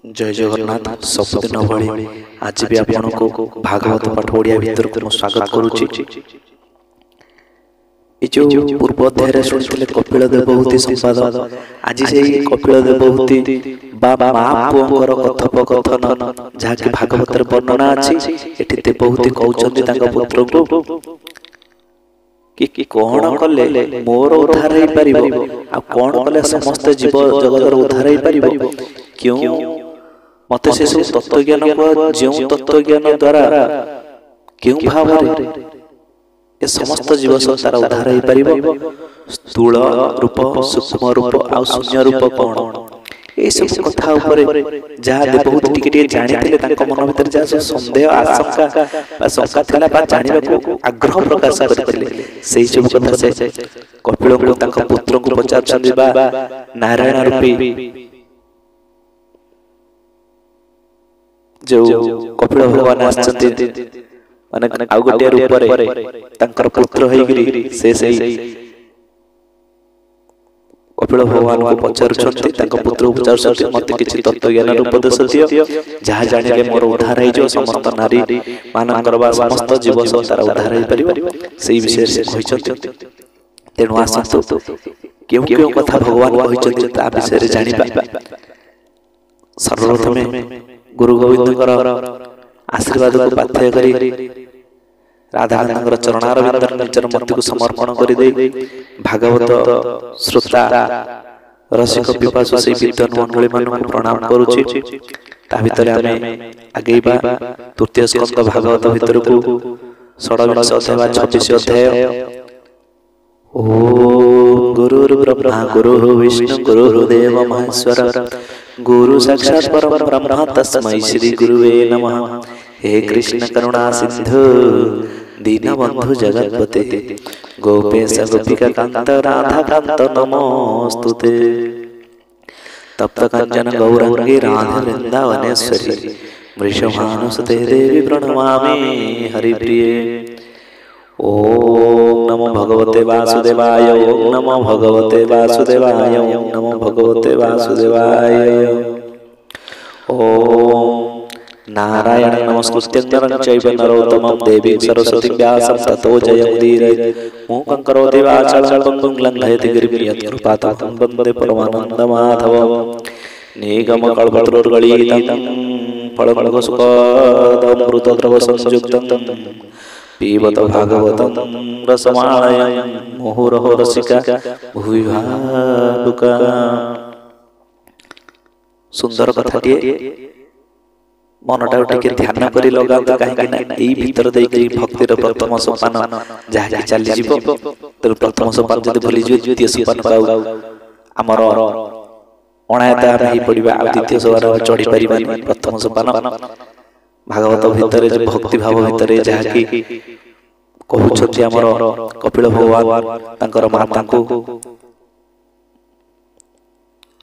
जय जगन्नाथ। सबुदिन भली आज भी आपण को भागवत पाठ ओडिया भीतर को स्वागत करुच्ची। जो पूर्व अध्याय शुणुले कपिल देवहूति संवाद, आज से कपिल देवहूति महापुअर कथोपकथन जहाँकि भागवत वर्णना अच्छी। एटी देवहूति कहते पुत्र को कि कौन कले मोर उद्धार हो पार, कौन कले समस्त जीव जगत उद्धार हो पार, क्यों मत से सब तत्वज्ञान जो तत्वज्ञान द्वारा क्यों भाव ये समस्त जीव संसार उद्धार हो पार, स्थूल रूप सूक्ष्म रूप आ शून्य रूप कौन, ये सब कथा जहाँ देवहूति टिके जानी मन भर जहाँ सन्देह आशंका शंका था जानवा आग्रह प्रकाश करते सब कथा से कपिल को पुत्र को पचार नारायण रूपी जो कपिल भगवान माने आउ गोटे रूप पुत्र होइगिरी से कपिल भगवान को पचारुछंती पुत्र को पचारुछंती मते किछि तत्व ज्ञान उपदेश दियो जहाँ जानिले मोर उद्धार हो समस्त नारी मानकर बा समस्त जीव संसार उद्धार हो परिबो सेही विषय से कहिछंती। तेणु आसंतु केउ केउ कथा भगवान कहिछंती ता विषय रे जानिबा। सर्वप्रथमे गुरु गोविंद आशीर्वाद को पाथ्य करी राधाकांत चरणार विंदर निजर मति को समर्पण कर दे भागवत श्रोता रसिक पिपासु से विद्वान मंडली मान प्रणाम करुछि। ता भितर आमे आगेबा तृतीय स्कंद भागवत भितर को 26 अथवा 26 अध्याय। ओम गुरुर्ब्रह्मा गुरुर् विष्णु गुरुर्देव महेश्वर गुरु साक्षात् परम ब्रह्म तस्मै श्री गुरुवे नमः। हे कृष्ण करुणा सिंधु दीनबंधु जगत्पते गोपेश गोपिका कांत राधा कांत नमोस्तुते। तप्त कांचन गौरांगी राधे वृंदावनेश्वरी वृषभानुसुते देवी प्रणमामि हरिप्रिये। ओम नमो भगवते वासुदेवाय ओम नमो भगवते वासुदेवाय ओम नमो भगवते वासुदेवाय। ओम नारायण नमस्कृत्य नरं चैव नरोत्तमं देवीं सरस्वतीं व्यासं ततो जयमुदीरयेत्। मूकं करोति वाचालं पङ्गुं लङ्घयति गिरिं यत्कृपातमहं वन्दे परमानन्दमाधवं। निगमकल्पतरुर्गलितं फलफलसुखदमृतद्रवसंयुक्तं पिबत भागवतं रसमालयं मुहुरहो रसिका भुवि भावुका। सुंदर कथाटी मनटा टिके ध्यान करी लगाता कहीं भीतर भक्तिर प्रथम सोपान जहाँ चली जीव। तेणु प्रथम सोपान जब भूली द्वितीय सोपान पाऊ आमर अणायता पड़ा द्वितीय सोपान चढ़ी पार। प्रथम सोपान भागवत भितर भक्ति भाव भितर जहाँकि कहते आमर कपिल भगवान माता को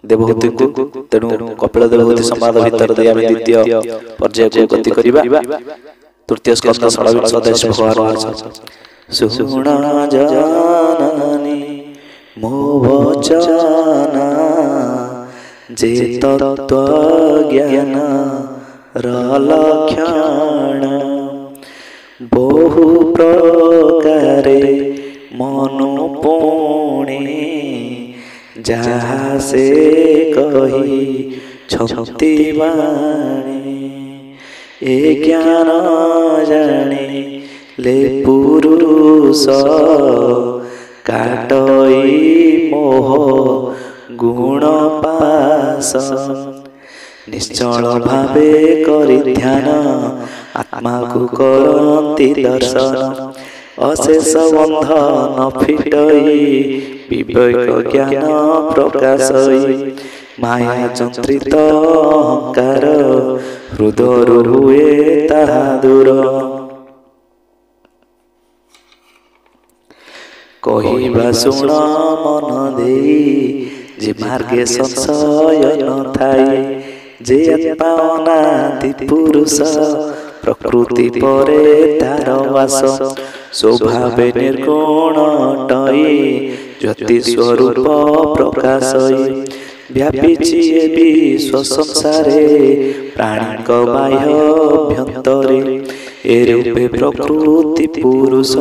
देवहूति को। तेणु कपिल देवहूति संवाद भितर दे आमे द्वितीय पर्याय को गति करिबा। तृतीय स्कंद 26 अध्याय भगवान सुना जाननी मो वचन जे तत्व ज्ञान लक्षण बहु प्रकारे मनु पुणे जहाँ से कही छंती वाणी ए ज्ञान जाने ले पुरुष काटई मोह गुण पास निश्चल भावे करि ध्यान आत्मा को करती दर्शन अशेष बंधन फिटई विवेक ज्ञान प्रकाशई माया चंत्रित अहंकार हृदय हुए ताहा दूर कहिबा शुण मन देई जे मार्गे संशय न थाई जे पावनाति पुरुष प्रकृति परे तार वास स्वभावे निर्गुण टई ज्योति स्वरूप प्रकाशई व्यापीची ए विश्व संसारे प्राणीक बाह्य अभ्यंतरे ए रूपे प्रकृति पुरुष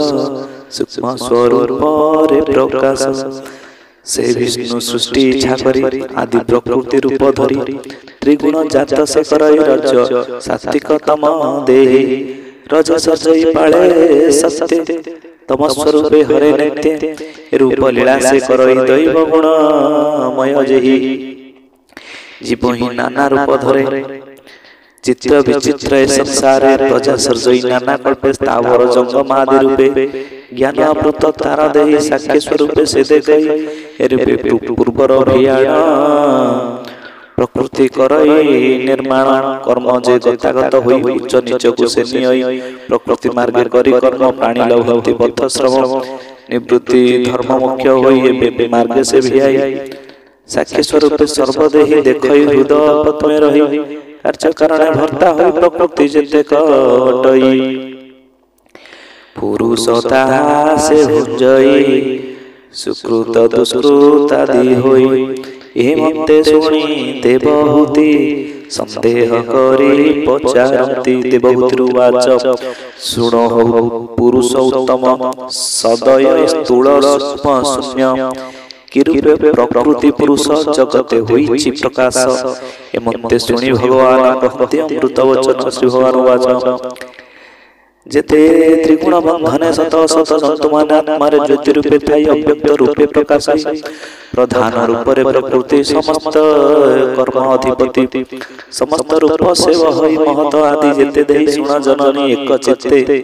सूक्ष्म स्वरूप प्रकाश से विष्णु सृष्टि इच्छा करी आदि प्रकृति रूप धरी त्रिगुण जात से करई रज सात्विक तम देहि रज सजई पाले सत्य तम स्वरूपे हरे नित्य रूप लीला से करई दैव गुणमय जेहि जीव ही नाना रूप धरे चित्र विचित्र संसारे प्रजा सर्जई नाना कल्पे स्थावर जंगम आदि रूपे ज्ञान अमृत तारा देहि साक्ष्य स्वरूपे से देखई रूपे पूर्वर भियाण प्रकृति करई निर्माण कर्म जे गतागत होई उच्च नीच को से नियई प्रकृति मार्ग करी कर्म प्राणी लभंति बद्ध श्रम निवृत्ति धर्म मुख्य होई एबे मार्ग से भियाई साक्ष्य स्वरूपे सर्वदेहि देखई हृदय पद्मे रही कार्य कारण भर्ता होई प्रकृति जेते कटई पुरुषता से भुंजई सुकृत दुष्कृत आदि होई एमते शुणी देवहूति संदेह करी पचारती देवहूतिरुवाच शुणो पुरुष उत्तम सदय स्थूल सूक्ष्म शून्य किरूपे प्रकृति पुरुष जगते होइछि प्रकाश एमते शुणी भगवान कहते अमृत वचन श्री भगवान वाच जेते त्रिगुण बंधने शत शत जंतुमान आत्मारे ज्योति रूपे थाई अव्यक्त रूपे प्रकाश प्रधान रूपरे प्रकृति समस्त कर्म अधिपति समस्त रूप से वही महत आदि जेते देहि सुण जननी एक चित्ते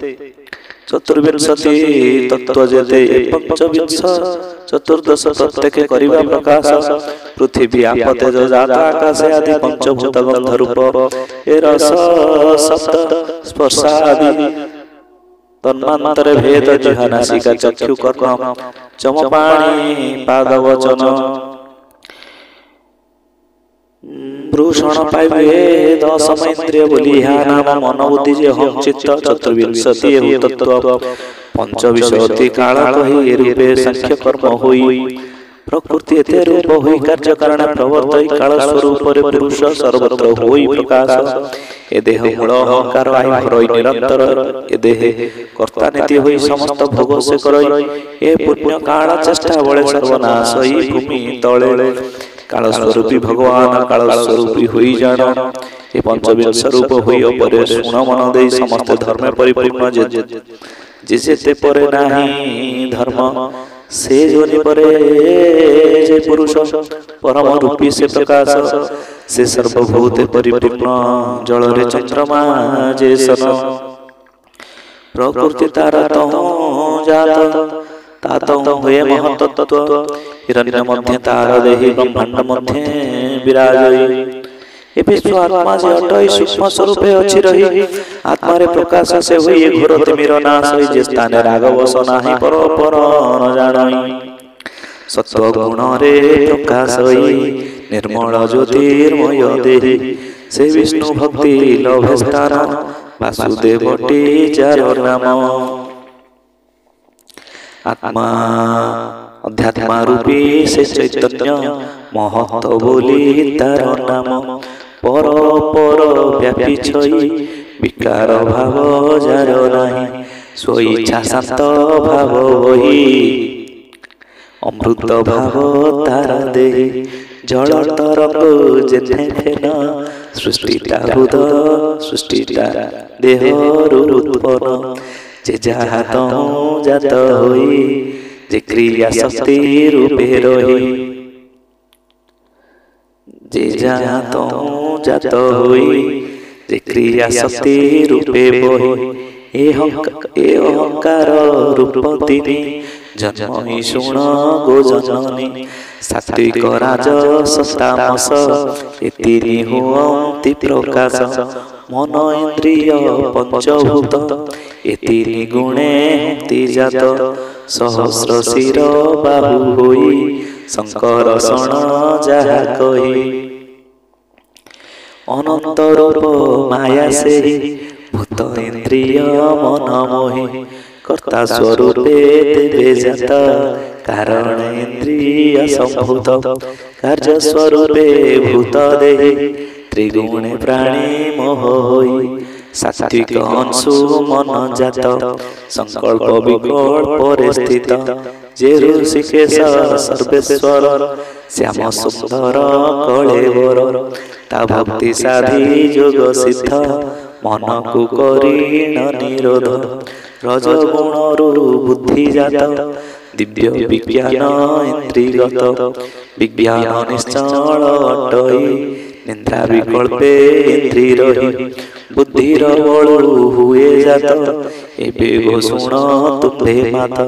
चतुर्विंशति तत्व जेते पंचविंश चतुर्दश प्रत्येक करिवा प्रकाश पृथ्वी आप तेज जात आकाश आदि पंचभूत गंध रूप ए रस सप्त स्पर्श आदि तन्मांतर भेद जिह्वानासिका चक्षु कर्म चमपाणि पाद वचन भूषण पाइबे दशम इंद्रिय बोली ह्या नाम मन बुद्धि जे हम चित्त चतुर्विंशति एहु तत्व पंचविंशति काल कहि रूपे सांख्य कर्म होई प्रकृति एते रूप होई कार्य कारण प्रवर्तई काल स्वरूप रे पुरुष सर्वत्र होई प्रकाश ए देह मूल अहंकार आई भरई निरंतर ए देह कर्ता नीति होई समस्त भोग से करई ए पुण्य काल चेष्टा बळे सर्वनाश ई भूमि तळे काल स्वरूपी भगवान काल स्वरूपी होई जान ए पंचविंश रूप होई अपरे सुण मन देई समस्त धर्म परिपूर्ण जे जेते परे नाही धर्म से जोनि परे जे पुरुष परम रूपी से प्रकाश से सर्वभूत परिपूर्ण जल रे चंद्रमा जे सन प्रकृति तारा तो जात तातो हुए महतत्व हिरण्य मध्य तार देहि ब्रह्मांड मध्य विराजई ए विश्व आत्मा जे अटई सूक्ष्म स्वरूपे अछि रही आत्मा रे प्रकाश से होई घोर तिमिर नाश होई जे स्थाने राग वस नाही पर न जानई सत्व गुण रे प्रकाश होई निर्मल ज्योतिर्मय देहि से विष्णु भक्ति लभे स्थान वासुदेव टीचार नाम आत्मा अध्यात्मा रूपी से चैतन्य महत बोली तार नाम पर पर व्यापी छई विकार भाव जार नाही स्वइच्छा शांत भाव वही अमृत भाव तार देहि जल तरंग जेथे फेन सृष्टिता हृद सृष्टिता देह उत्पन्न जे जात जात होई जे क्रिया शक्ति रूपे रही जे जात जात होई जे क्रिया शक्ति रूपे बही ए अहंकार रूप तिनि जन्म शुण गो जननी सात्विक राजस तामस एतिनि हुअन्ति प्रकाश मन इंद्रिय पंचभूत एतिनि गुणे हन्ति जात सहस्र शिर बाहु होई शंकर शरण जहा कही अनंत रूप माया से भूत इंद्रिय मन मोहि कर्ता स्वरूपे देवे जात कारण इंद्रिय संभूत कार्य स्वरूपे भूत देहि त्रिगुणे प्राणी मोह होई सात्विक अंशु मन जात संकल्प विकल्प स्थित जे ऋषिकेश सर्वेश्वर श्याम सुंदर कलेवर ता भक्ति साधी जोग सिद्ध मन को करीण निरोध रजगुणरु बुद्धि जात दिव्य विज्ञान इंद्रियगत विज्ञान निश्चल अटई निंद्रा विकल्पे इंद्रि रही बुद्धिर बळु हुए जात एबे गो शुण तुम्भे मात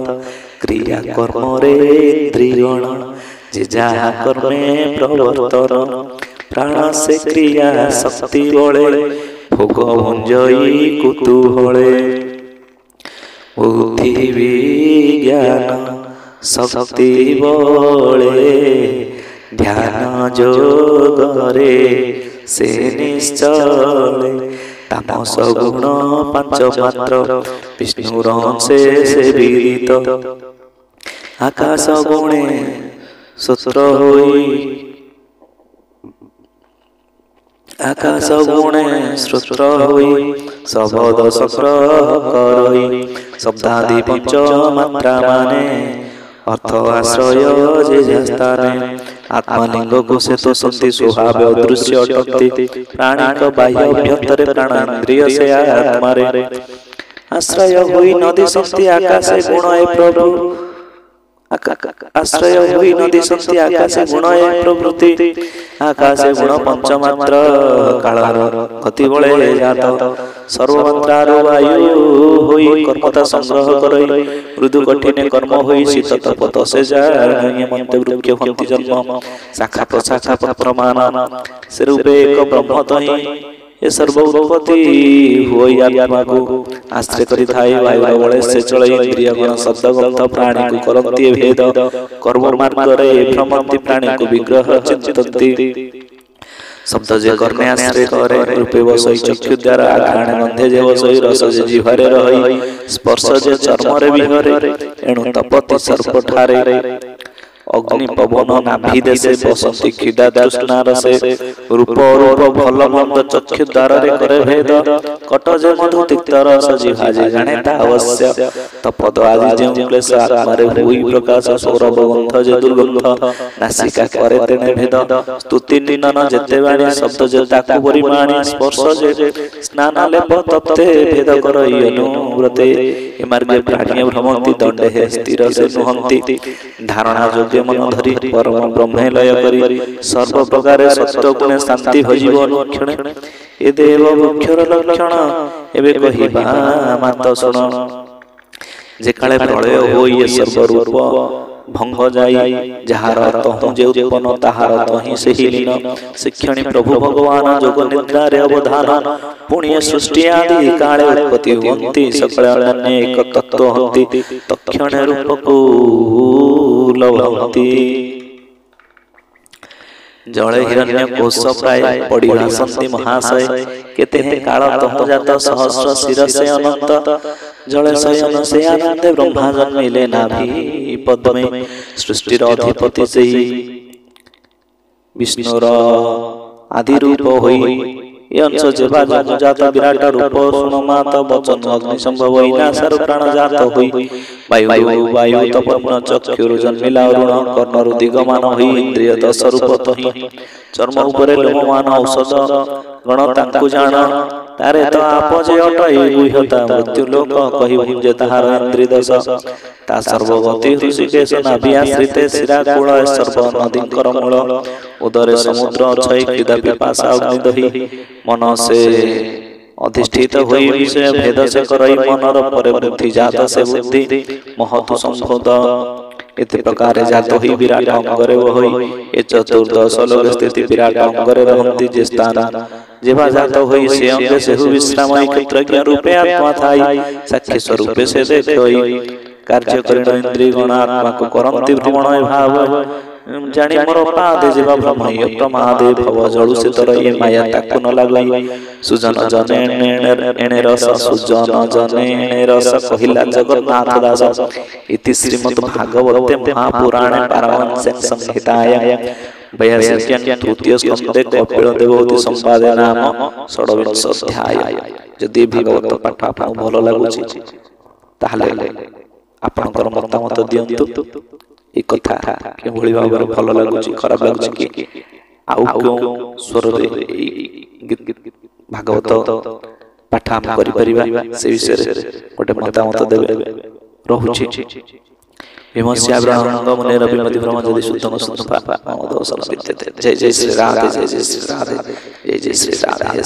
क्रिया कर्म रे इंद्रियण जे जहा कर्मे प्रवर्तन प्राण से क्रिया शक्ति बळे भोग भुंजई कुतूहले बुद्धि विज्ञान शक्ति बळे ध्यान जोगरे से निश्चले तामस गुण पांच मात्र विष्णुरंशे से विदित आकाश गुणे सूत्र होई आकाश गुणे श्रुत्र होई शब्द संग्रह करई शब्दादि पंच मात्रा माने अर्थ आश्रय जे स्थाने आत्मलिंग को से तो संति स्वभाव अदृश्य अटक्ति प्राणी का बाह्य अभ्यंतर प्राण इंद्रिय से आत्मा रे आश्रय हुई नदी संति आकाशे गुण है प्रभु आश्रय हुई नदी संति आकाशे गुण है प्रवृत्ति आकाशे गुण पंचमात्र कालर गति बळे जात सर्वमात्रार वायु होई कर्मता संग्रह करई मृदु कठिन कर्म होई शीत तप तसे जाय मंत्र वृक्ष हंति जन्म शाखा प्रशाखा पत्र मान से रूपे एक ब्रह्म तहि ये सर्व उत्पत्ति होई आत्मा को आश्रय करि थाई वायु बळे से चले इंद्रिय गुण शब्द गंध प्राणी को करंती भेद कर्म मार्ग रे भ्रमंती प्राणी को विग्रह चिंतन्ति शब्द जे कर्मे आश्रय करे रूपे वसई चक्षु द्वारा घ्राण गंधे जे वसई रस जे जिह्वारे रही स्पर्श जे चर्म रे विहरे एणु तपति सर्प ठारे अग्नि पवन नाभि देशे बसंती खिदा तृष्णा रसे रूप रूप भल मंद चक्षु द्वार रे करे भेद कट जे मधु तिक्त रस जिह्वा जे जाने ता अवश्य तपद आदि जे क्लेश आत्मा रे हुई प्रकाश सौरभ गंध जे दुर्गंध नासिका करे तेने भेद स्तुति निनन जेते बाणी शब्द जे ताकु परिमाणी स्पर्श जे स्नान लेप तप्ते भेद करई अनुव्रते ए मार्गे प्राणी भ्रमंती दंडे हे स्थिर से नुहंती धारणा योग्य मन धरी परम ब्रह्मे लय करी सर्व प्रकार सत्व गुणे शांति भजिब अनुक्षण ए देव मुख्यर लक्षण एबे कहिबा मात सुन जे काले प्रलय होई सर्व रूप भंग जाई जहार तहु जे उत्पन्न ताहार तहि सेहि लीन शिक्षणी प्रभु भगवान जोग निद्रा रे अवधान पुण्य सृष्टि आदि काले उत्पत्ति होंति सकल अन्य एक तत्व होंति तक्षण रूप को लभंति जले हिरण्य कोश प्राय पड़ी भासंति महाशय केते हैं काल तह जात सहस्र शिर से अनंत जले शयन से आनंद ब्रह्मा जन्मिले नाभि पद्मे सृष्टिर अधिपति से विष्णुर आदि रूप होई अंश जेवा जात विराट रूप सुनमात वचन अग्नि संभव विनाशर प्राण जात होई वायु तपन चक्षुर जन्मिला अरुण कर्णरु दिगमान होई इंद्रिय दश रूप तहि चर्म उपरे लोममान औषध गण तांकु जान तारे तो आप जे अटई गुह्यता मृत्यु लोक कहि जे ताहार इंद्रिय दश ता सर्वगति ऋषिकेश नाभि आश्रिते शिराकुल सर्व नदी करमूल उदरे समुद्र अक्षय क्रीदा पिपासा अग्नि दहि मन से अधिष्ठित होई विषय भेद से करई मनर परे बुद्धि जात से बुद्धि महतु संभोध इति प्रकार जात होई विराट अंगरे होई ए चतुर्दश लोक स्थिति विराट अंगरे रहंती जे स्थान जेवा जात होई से अंग से विश्रामय क्षेत्रज्ञ रूपे आत्मा थाई साक्षी स्वरूप से देखोई कार्य करिण इंद्रिय गण आत्मा को करंती भ्रमण भाव ଜାଣି ମୋର ପାଦେ ଯିବା ଭ୍ରମୟ ପ୍ରମାଦେ ଭବ ଜଳୁ ସେ ତର ଏ ମାୟା ତାକୁ ନ ଲାଗି ସୁଜନ ଜନେ ଏଣେ ରସ ସୁଜନ ଜନେ ଏଣେ ରସ କହିଲା ଜଗନ୍ନାଥ ଦାସ ଇତି ଶ୍ରୀମଦ୍ ଭାଗବତେ ମହାପୁରାଣେ ପାରମହଂସେ ସଂହିତାୟ ବୟାସ୍ୟାଂ ତୃତୀୟ ସ୍କନ୍ଧେ କପିଳ ଦେବହୂତି ସମ୍ବାଦେ ନାମ ଷୋଡ଼ବିଂଶ ଅଧ୍ୟାୟ। ଯଦି ଭାଗବତ ପାଠ ଆପଣଙ୍କୁ ଭଲ ଲାଗୁଛି ତାହେଲେ ଆପଣଙ୍କର ମତାମତ ଦିଅନ୍ତୁ। এই কথা কিভাবে ভাবে ভালো লাগুଛି ଖରାପ ଲାଗୁଛି କି ଆଉ କେଉଁ ସ୍ୱରରେ ଭାଗବତ ପାଠ ଆମେ କରିପାରିବା ସେ ବିଷୟରେ ଗୋଟେ ମତାମତ ଦେବେ। ରହୁଛି ବିମର୍ଶ୍ୟାବ୍ରାହ୍ମଣ ମୁନେ ରବିମତି ବ୍ରହ୍ମ ଯଦି ସୁତମ ସୁତ ପାପ ଦୋଷ ବିଦ୍ୟତେ। ଜୟ ଜୟ ଶ୍ରୀ ରାଧେ, ଜୟ ଜୟ ଶ୍ରୀ ରାଧେ, ଜୟ ଜୟ ଶ୍ରୀ ରାଧେ।